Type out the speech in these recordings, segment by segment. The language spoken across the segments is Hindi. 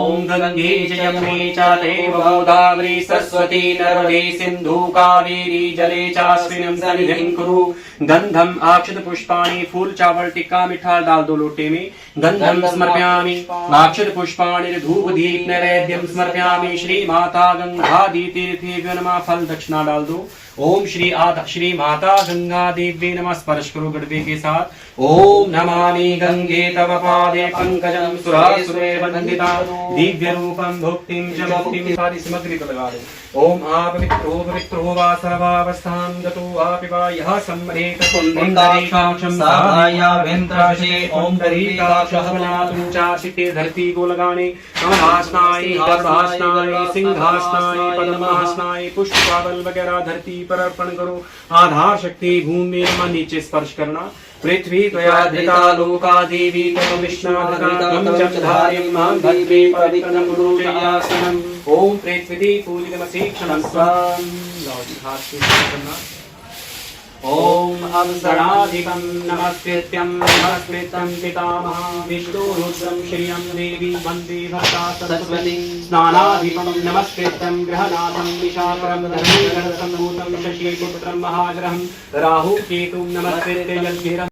ओम गंगे च यमुने च चैव गोदावरी सरस्वती नर्मदे सिंधु कावेरी जले चास्मिन् सन्निधिं कुरु। गंधम अक्षत पुष्पाणि फूल चावल टिक्का मिठा डाल दो लोटे में। गंधम समर्पयामि अक्षत पुष्पाणि धूप दीप नैवेद्यम समर्पयामि। श्री माता गंगा दी तीर्थेभ्यो नमः फल दक्षिणा डाल दो। ओम श्री माता गंगा देवी नमः स्पर्श करो गड़बे के साथ। ओम नमामि गंगे तव पादे पंकजं सुरासुरे वंदिता दिव्य रूपं भुक्तिं च मुक्तिं सारी सामग्री को लगा दो। ओम पवित्रो वा सर्वावस्थां गतो आपि वा यः सम्मरेत पुण्डरीकाक्षं सहायाभ्यन्तराशे ओम दरीकाक्षः बनातुं चाशिते धरती को लगाने। कमलासनाय गर्भासनाय सिंहासनाय पद्मासनाय पुष्पपावल वगैरह धरती पर अर्पण करो। आधार शक्ति भूमि में नीचे स्पर्श करना। पृथ्वी त्वया धृता लोका देवी तव विष्णाधृतं चमधारिं मां भद्रे पवित्रं गुरुचयासनम्। ओम पृथ्वी पूजितमसि क्षमस्वाम्। हाथ से करना। ओम अवसराधिकं नमस्कृत्यं नमस्कृतं पितामहं विष्णु रुद्रं श्रियं देवी वन्दे भक्ता सरस्वती। स्नानाधिकं नमस्कृत्यं गृहनाथं विशाखं धर्मीगण सम्भूतं शशिपुत्रं महाग्रहं राहु केतुं नमस्कृत्य यज्ञिरं।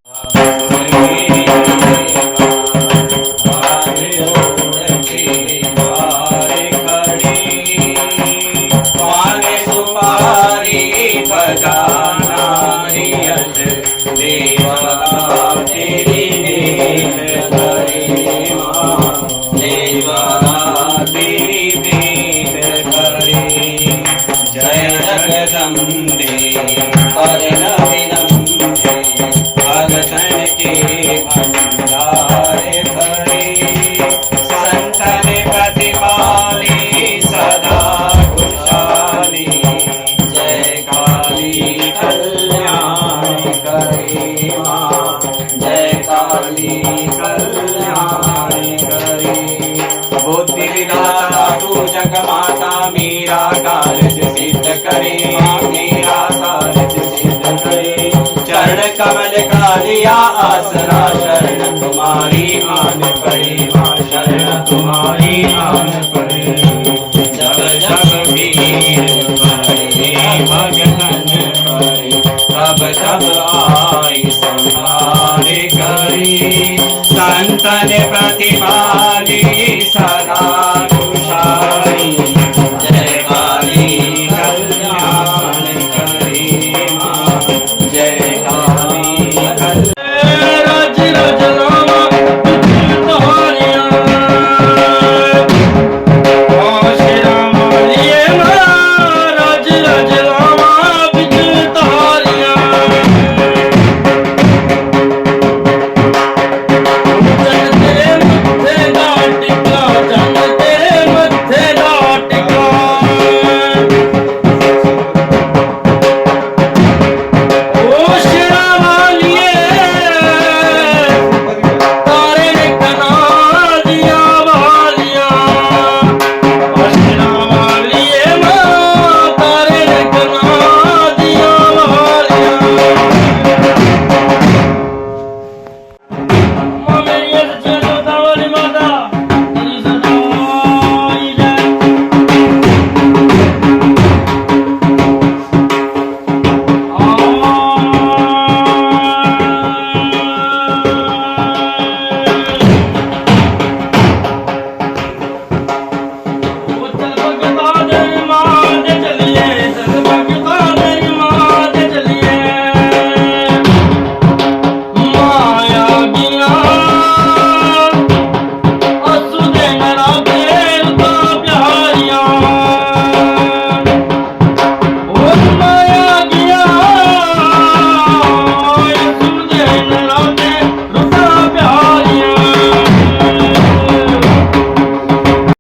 जगमाता मेरा कार्य सिद्ध करे मेरा कार्य सिद्ध करे। चरण कमल का लिया आसरा शरण तुम्हारी आन पड़े मां शरण तुम्हारी आन पड़े। जब जब वीर पड़े भगतन पड़े तब तब आई संहार करी। संतन प्रतिपाली सदा